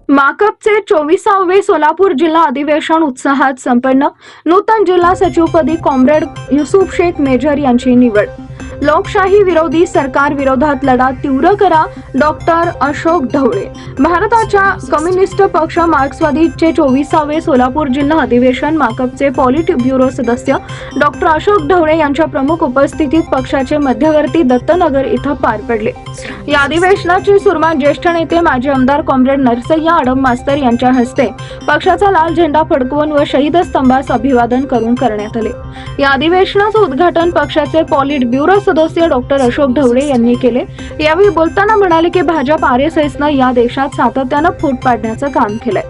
माकपचे 24वे सोलापूर जिल्हा अधिवेशन उत्साहात संपन्न. नूतन जिल्हा सचिवपदी कॉम्रेड युसुफ शेख मेजर यांची निवड. लोकशाही विरोधी सरकार विरोधात लढा तीव्र करा, डॉक्टर अशोक ढवळे. भारताच्या कम्युनिस्ट पक्ष मार्क्सवादीचे 24वे सोलापूर जिल्हा अधिवेशन माकपचे पॉलिट ब्युरो सदस्य डॉक्टर अशोक ढवळे यांच्या प्रमुख उपस्थितीत पक्षाचे मध्यवर्ती दत्तनगर इथं पार पडले. या अधिवेशनाची सुरुवात ज्येष्ठ नेते माजी आमदार कॉम्रेड नरसय्या आडम मास्तर यांच्या हस्ते पक्षाचा लाल झेंडा फडकवून व शहीद स्तंभास अभिवादन करून करण्यात आले. या अधिवेशनाचे उद्घाटन पक्षाचे पॉलिट ब्युरो सदस्य डॉक्टर अशोक ढवळे यांनी केले. यावेळी बोलताना म्हणाले की भाजप RSSनं या देशात सातत्यानं फूट पाडण्याचं काम केलंय.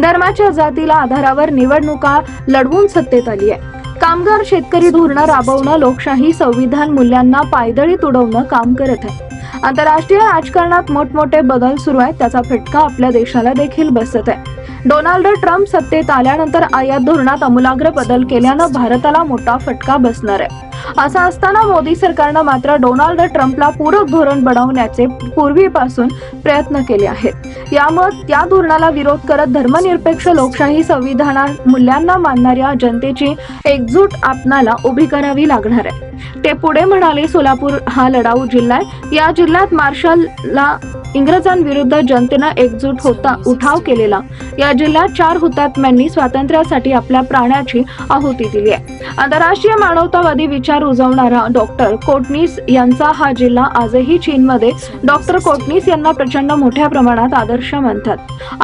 धर्माच्या जातीला आधारावर निवडणुका लढवून सत्तेत आली आहे. कामगार शेतकरी धोरणं राबवणं, लोकशाही संविधान मूल्यांना पायदळी तुडवणं काम करत आहे. आंतरराष्ट्रीय राजकारणात मोठमोठे बदल सुरू आहेत. त्याचा फटका आपल्या देशाला देखील बसत आहे. डोनाल्ड ट्रम्प सत्तेत आल्यानंतर आयात धोरणात आमूलाग्र बदल केल्यानं भारताला मोठा फटका बसणार आहे. असं असताना मोदी सरकारनं मात्र डोनाल्ड ट्रम्पला पूरक धोरण बनवण्याचे पूर्वीपासून प्रयत्न केले आहेत. यामुळे त्या धोरणाला विरोध करत धर्मनिरपेक्ष लोकशाही संविधान मूल्यांना मानणाऱ्या जनतेची एकजूट आपणाला उभी करावी लागणार आहे. ते पुढे म्हणाले, सोलापूर हा लढाऊ जिल्हा आहे. या जिल्ह्यात मार्शलला इंग्रजांविरुद्ध जनतेनं एकजूट उठाव केलेला. या जिल्ह्यात 4 हुतात्म्यांनी स्वातंत्र्यासाठी आपल्या प्राणाची आहुती दिली आहे. आंतरराष्ट्रीय मानवतावादी विचार रुजवणारा डॉक्टर कोटणीस यांचा हा जिल्हा आजही चीनमध्ये डॉक्टर कोटणीस यांना प्रचंड मोठ्या प्रमाणात आदर्श मानतात.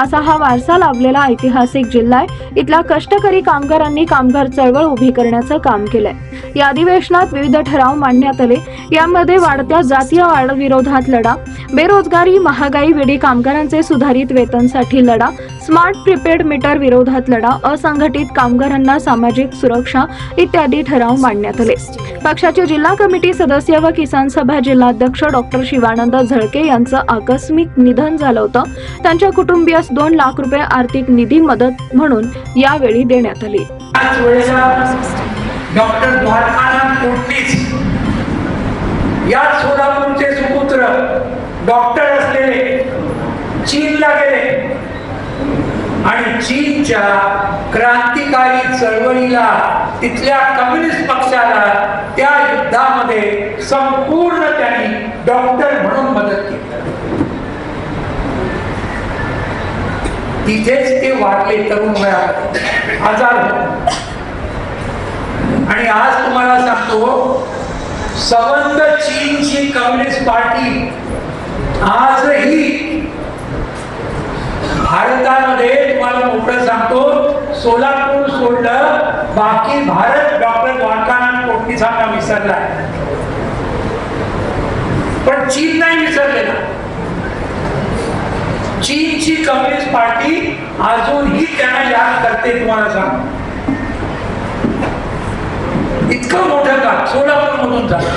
असा हा वारसा लाभलेला ऐतिहासिक जिल्हा आहे. इथल्या कष्टकरी कामगारांनी कामगार चळवळ उभी करण्याचं काम केलंय. या अधिवेशनात विविध ठराव मांडण्यात आले. यामध्ये वाढत्या जातीय वाढ विरोधात लढा, बेरोजगारी, महागाई, वेळी कामगारांचे सुधारित वेतनसाठी लढा, स्मार्ट प्रीपेड मीटर विरोधात लढा, असंघटित कामगारांना सामाजिक सुरक्षा इत्यादी ठराव मांडण्यात आले. पक्षाचे जिल्हा कमिटी सदस्य व किसान सभा जिल्हाध्यक्ष डॉक्टर शिवानंद झळके यांचं आकस्मिक निधन झालं होतं. त्यांच्या कुटुंबियास 2 लाख रुपये आर्थिक निधी मदत म्हणून यावेळी देण्यात आली. डॉक्टर द्वारकानाथ कोटणीस या सोलापूरचे सुपुत्र डॉक्टर असलेले चीनला गेले आणि चीनच्या क्रांतिकारी चळवळीला, तिथल्या कम्युनिस्ट पक्षाला त्या युद्धामध्ये संपूर्ण त्यांनी डॉक्टर म्हणून मदत केली. तिथेच ते वाटले तरुण वयात आजार होते. आणि आज तुम्हाला सांगतो, संबंध चीनची कम्युनिस्ट पार्टी आजही भारतामध्ये, तुम्हाला मोठं सांगतो, सोलापूर सोडलं बाकी भारत डॉक्टर द्वारकानाथ कोटणीसांना विसरलाय, पण चीन नाही विसरलेला. चीनची कम्युनिस्ट पार्टी अजूनही त्यांना याद करते. तुम्हाला सांगतो, इतकं मोठं काम सोलापूर मधून झालं.